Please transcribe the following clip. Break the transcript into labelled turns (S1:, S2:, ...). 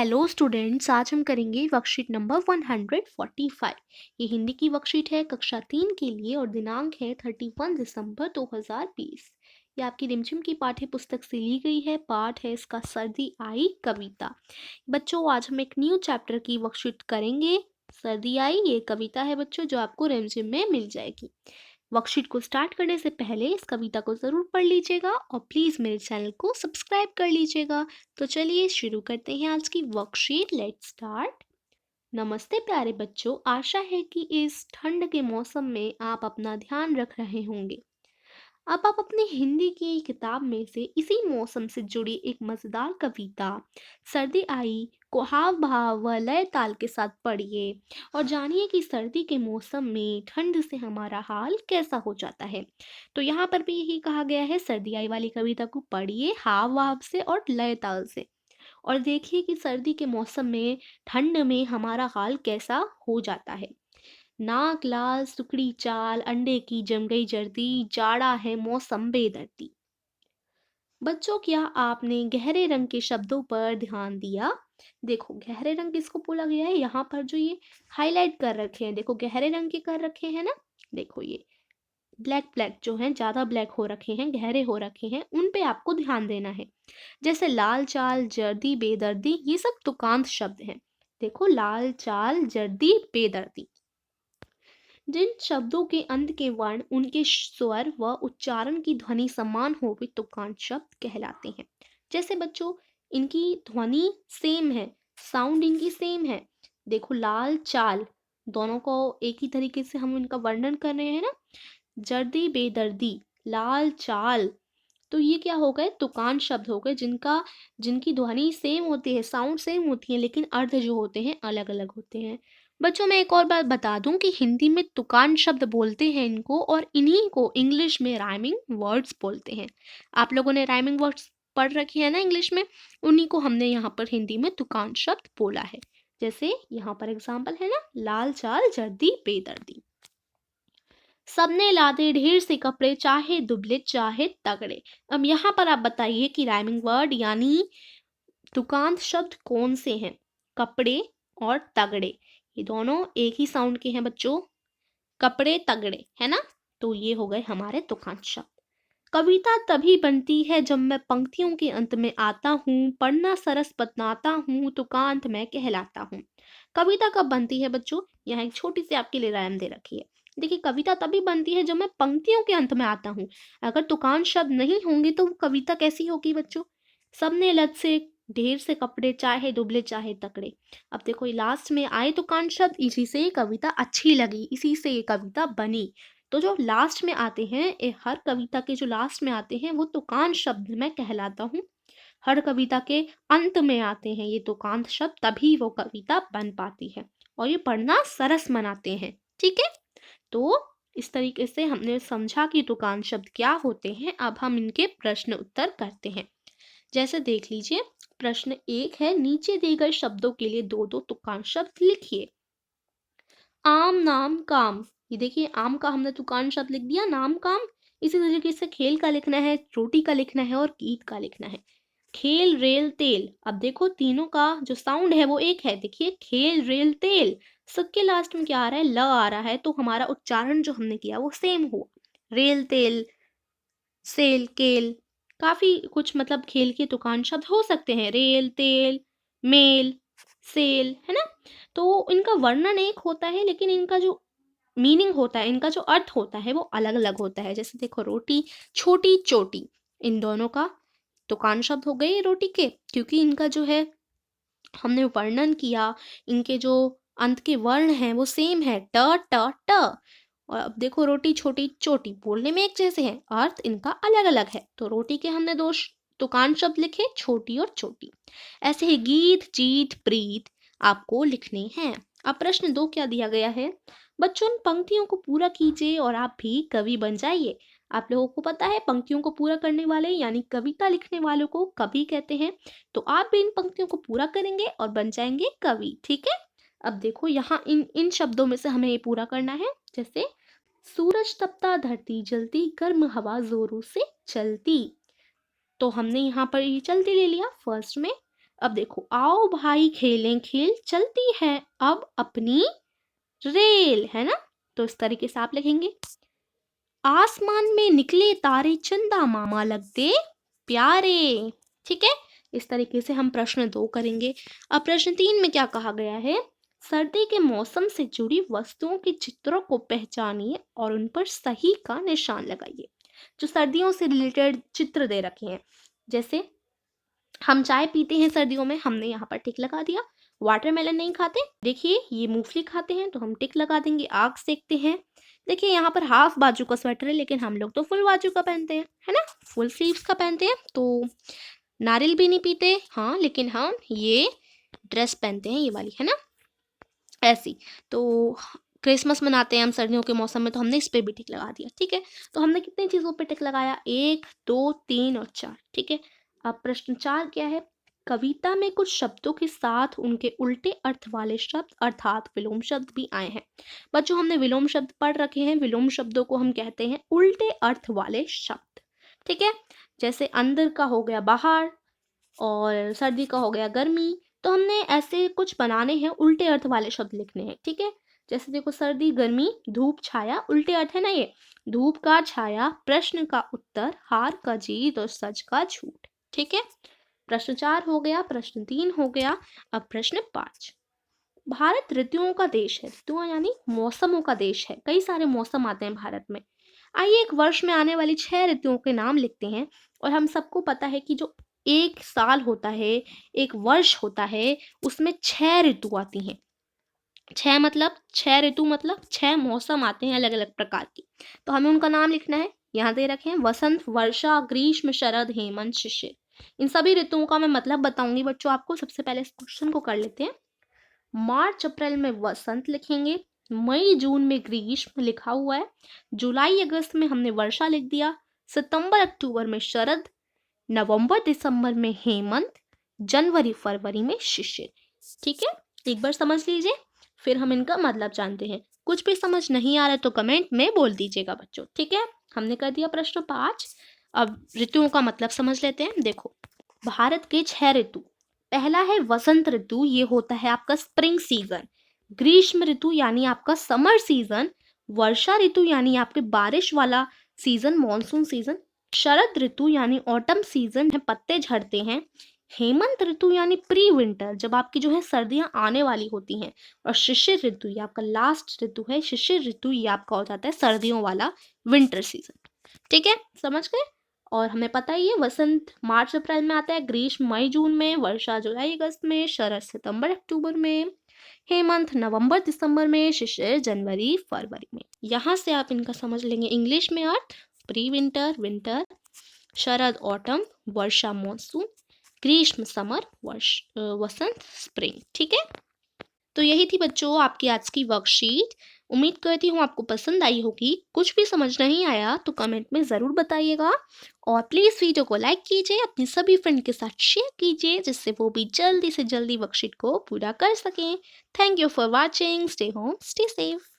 S1: Hello students, आज हम करेंगे वर्कशीट नंबर 145। ये हिंदी की वर्कशीट है कक्षा 3 के लिए और दिनांक है 31 दिसंबर 2020। ये आपकी रिमझिम की पाठ्य पुस्तक से ली गई है। पाठ है इसका सर्दी आई कविता। बच्चों, आज हम एक न्यू चैप्टर की वर्कशीट करेंगे। सर्दी आई ये कविता है बच्चों, जो आपको रिमझिम में मिल जाएगी। वर्कशीट को स्टार्ट करने से पहले इस कविता को ज़रूर पढ़ लीजिएगा और प्लीज़ मेरे चैनल को सब्सक्राइब कर लीजिएगा। तो चलिए शुरू करते हैं आज की वर्कशीट। Let's start. नमस्ते प्यारे बच्चों, आशा है कि इस ठंड के मौसम में आप अपना ध्यान रख रहे होंगे। अब आप अपनी हिंदी की किताब में से इसी मौसम से जुड़ी एक मज़ेदार कविता सर्दी आई को हाव भाव व लय ताल के साथ पढ़िए और जानिए कि सर्दी के मौसम में ठंड से हमारा हाल कैसा हो जाता है। तो यहाँ पर भी यही कहा गया है, सर्दी आई वाली कविता को पढ़िए हाव भाव से और लय ताल से और देखिए कि सर्दी के मौसम में ठंड में हमारा हाल कैसा हो जाता है। नाक लाल सुखड़ी चाल अंडे की जम गई जर्दी, जाड़ा है मौसम बेदर्दी। बच्चों, क्या आपने गहरे रंग के शब्दों पर ध्यान दिया? देखो गहरे रंग किसको बोला गया है, यहाँ पर जो ये हाईलाइट कर रखे हैं, देखो गहरे रंग के कर रखे हैं ना। देखो ये ब्लैक ब्लैक जो है, ज्यादा ब्लैक हो रखे हैं, गहरे हो रखे हैं, उन पे आपको ध्यान देना है। जैसे लाल चाल जर्दी बेदर्दी, ये सब तुकांत शब्द हैं। देखो लाल चाल जर्दी बेदर्दी। जिन शब्दों के अंत के वर्ण उनके स्वर व उच्चारण की ध्वनि समान हो वे तुकांत शब्द कहलाते हैं। जैसे बच्चों, इनकी ध्वनि सेम है, साउंड इनकी सेम है। देखो लाल चाल, दोनों को एक ही तरीके से हम इनका वर्णन कर रहे हैं ना। जर्दी बेदर्दी, लाल चाल, तो ये क्या हो गए, तुकांत शब्द हो गए, जिनकी ध्वनि सेम होती है, साउंड सेम होती है, लेकिन अर्थ जो होते हैं अलग अलग होते हैं। बच्चों, मैं एक और बात बता दूं कि हिंदी में तुकांत शब्द बोलते हैं इनको, और इन्हीं को इंग्लिश में राइमिंग वर्ड्स बोलते हैं। आप लोगों ने राइमिंग वर्ड्स पढ़ रखी है ना इंग्लिश में, उन्हीं को हमने यहाँ पर हिंदी में तुकांत शब्द बोला है। जैसे यहाँ पर एग्जाम्पल है ना, लाल चाल जर्दी बेदर्दी। सबने लादे ढेर से कपड़े, चाहे दुबले चाहे तगड़े। अब यहाँ पर आप बताइए कि राइमिंग वर्ड यानी तुकांत शब्द कौन से हैं। कपड़े और तगड़े, ये दोनों एक ही साउंड के हैं बच्चों, कपड़े तगड़े, है ना। तो ये हो गए हमारे तुकांत शब्द। कविता तभी बनती है जब मैं पंक्तियों के अंत में आता हूँ, पढ़ना सरस बतनाता हूँ, तुकांत मैं कहलाता हूँ। कविता कब बनती है बच्चों, यहाँ एक छोटी सी आपके लिए राइम दे रखी है। देखिए कविता तभी बनती है जब मैं पंक्तियों के अंत में आता हूँ। अगर तुकांत शब्द नहीं होंगे तो वो कविता कैसी होगी बच्चों। सबने लद से ढेर से कपड़े, चाहे दुबले चाहे तकड़े। अब देखो ये लास्ट में आए तुकांत शब्द, इसी से ये कविता अच्छी लगी, इसी से ये कविता बनी। तो जो लास्ट में आते हैं, हर कविता के जो लास्ट में आते हैं वो तुकांत शब्द मैं कहलाता हूँ। हर कविता के अंत में आते हैं ये तुकांत शब्द, तभी वो कविता बन पाती है और ये पढ़ना सरस मनाते हैं। ठीक है, तो इस तरीके से हमने समझा कि तुकांत शब्द क्या होते हैं। अब हम इनके प्रश्न उत्तर करते हैं। जैसे देख लीजिए, प्रश्न 1 है, नीचे दिए गए शब्दों के लिए दो दो तुकांत शब्द लिखिए। आम नाम काम, ये देखिए आम का हमने तुकांत शब्द लिख दिया, नाम काम। इसी तरीके से खेल का लिखना है, रोटी का लिखना है और गीत का लिखना है। खेल रेल तेल, अब देखो तीनों का जो साउंड है वो एक है। देखिए खेल रेल तेल, सबके लास्ट में क्या आ रहा है, ल आ रहा है, तो हमारा उच्चारण जो हमने किया वो सेम हुआ। रेल तेल सेल केल, काफी कुछ मतलब खेल के तुकांत शब्द हो सकते हैं, रेल तेल मेल सेल, है ना। तो इनका वर्णन एक होता है, लेकिन इनका जो मीनिंग होता है, इनका जो अर्थ होता है वो अलग अलग होता है। जैसे देखो रोटी छोटी चोटी, इन दोनों का तुकांत शब्द हो गए रोटी के, क्योंकि इनका जो है हमने वर्णन किया, इनके जो अंत के वर्ण हैं वो सेम है, ट ट ट। और अब देखो रोटी छोटी चोटी बोलने में एक जैसे हैं, अर्थ इनका अलग अलग है। तो रोटी के हमने दो तुकांत शब्द लिखे, छोटी और छोटी। ऐसे ही गीत जीत प्रीत आपको लिखने हैं। अब प्रश्न 2 क्या दिया गया है, बच्चों इन पंक्तियों को पूरा कीजिए और आप भी कवि बन जाइए। आप लोगों को पता है पंक्तियों को पूरा करने वाले यानी कविता लिखने वालों को कवि कहते हैं। तो आप भी इन पंक्तियों को पूरा करेंगे और बन जाएंगे कवि। ठीक है, अब देखो यहाँ इन इन शब्दों में से हमें ये पूरा करना है। जैसे सूरज तपता धरती जलती, गर्म हवा जोरों से चलती, तो हमने यहाँ पर ये चलती ले लिया फर्स्ट में। अब देखो, आओ भाई खेलें खेल, चलती है अब अपनी रेल, है ना। तो इस तरीके से आप लिखेंगे। आसमान में निकले तारे, चंदा मामा लगते प्यारे। ठीक है, इस तरीके से हम प्रश्न 2 करेंगे। अब प्रश्न 3 में क्या कहा गया है? सर्दी के मौसम से जुड़ी वस्तुओं के चित्रों को पहचानिए और उन पर सही का निशान लगाइए। जो सर्दियों से रिलेटेड चित्र दे रखे हैं, जैसे हम चाय पीते हैं सर्दियों में, हमने यहाँ पर टिक लगा दिया। वाटरमेलन नहीं खाते, देखिए ये मूंगफली खाते हैं, तो हम टिक लगा देंगे। आग सेकते हैं, देखिए यहाँ पर हाफ बाजू का स्वेटर है, लेकिन हम लोग तो फुल बाजू का पहनते हैं, है ना, फुल स्लीव्स का पहनते हैं। तो नारियल भी नहीं पीते, हाँ, लेकिन हम ये ड्रेस पहनते हैं, ये वाली, है ना, ऐसी। तो क्रिसमस मनाते हैं हम सर्दियों के मौसम में, तो हमने इस पे भी टिक लगा दिया। ठीक है, तो हमने कितनी चीज़ों पे टिक लगाया? 1, 2, 3 और 4। ठीक है, अब प्रश्न 4 क्या है? कविता में कुछ शब्दों के साथ उनके उल्टे अर्थ वाले शब्द अर्थात विलोम शब्द भी आए हैं। बच्चों, हमने विलोम शब्द पढ़ रखे हैं। विलोम शब्दों को हम कहते हैं उल्टे अर्थ वाले शब्द। ठीक है, जैसे अंदर का हो गया बाहर और सर्दी का हो गया गर्मी। तो हमने ऐसे कुछ बनाने हैं, उल्टे अर्थ वाले शब्द लिखने हैं। ठीक है, जैसे देखो, सर्दी, गर्मी, धूप, छाया, उल्टे अर्थ है ना ये। धूप का छाया, प्रश्न का उत्तर, हार का जीत और सच का झूठ। ठीक है, प्रश्न 4 हो गया, प्रश्न 3 हो गया। अब प्रश्न 5। भारत ऋतुओं का देश है। ऋतुओं यानी मौसमों का देश है, कई सारे मौसम आते हैं भारत में। आइए एक वर्ष में आने वाली 6 ऋतुओं के नाम लिखते हैं। और हम सबको पता है कि जो एक साल होता है, एक वर्ष होता है, उसमें 6 ऋतु आती हैं। 6 मतलब 6 ऋतु मतलब 6 मौसम आते हैं अलग अलग प्रकार की। तो हमें उनका नाम लिखना है। यहाँ दे रखे हैं वसंत, वर्षा, ग्रीष्म, शरद, हेमंत, शिशिर। इन सभी ऋतुओं का मैं मतलब बताऊंगी बच्चों आपको। सबसे पहले इस क्वेश्चन को कर लेते हैं। मार्च अप्रैल में वसंत लिखेंगे, मई जून में ग्रीष्म लिखा हुआ है, जुलाई अगस्त में हमने वर्षा लिख दिया, सितंबर अक्टूबर में शरद, नवंबर दिसंबर में हेमंत, जनवरी फरवरी में शिशिर। ठीक है, एक बार समझ लीजिए, फिर हम इनका मतलब जानते हैं। कुछ भी समझ नहीं आ रहा तो कमेंट में बोल दीजिएगा बच्चों। ठीक है, हमने कर दिया प्रश्न 5। अब ऋतुओं का मतलब समझ लेते हैं। देखो, भारत के 6 ऋतु। पहला है वसंत ऋतु, ये होता है आपका स्प्रिंग सीजन। ग्रीष्म ऋतु यानी आपका समर सीजन। वर्षा ऋतु यानी आपके बारिश वाला सीजन, मॉनसून सीजन। शरद ऋतु यानी ऑटम सीजन है, पत्ते झड़ते हैं। हेमंत ऋतु यानी प्री विंटर, जब आपकी जो है सर्दियां आने वाली होती हैं। और शिशिर ऋतु, ये आपका लास्ट ऋतु है। शिशिर ऋतु ये आपका हो जाता है सर्दियों वाला विंटर सीजन। ठीक है, समझ गए। और हमें पता ही है, वसंत मार्च अप्रैल में आता है, ग्रीष्म मई जून में, वर्षा जुलाई अगस्त में, शरद सितंबर अक्टूबर में, हेमंत नवंबर दिसंबर में, शिशिर जनवरी फरवरी में। यहाँ से आप इनका समझ लेंगे इंग्लिश में अर्थ। प्री विंटर विंटर, शरद ऑटम, वर्षा मॉनसून, ग्रीष्म समर, वसंत स्प्रिंग। ठीक है, तो यही थी बच्चों आपकी आज की वर्कशीट। उम्मीद करती हूँ आपको पसंद आई होगी। कुछ भी समझ नहीं आया तो कमेंट में ज़रूर बताइएगा। और प्लीज़ वीडियो को लाइक कीजिए, अपने सभी फ्रेंड के साथ शेयर कीजिए, जिससे वो भी जल्दी से जल्दी वर्कशीट को पूरा कर सकें। Thank you for watching. Stay home, stay safe.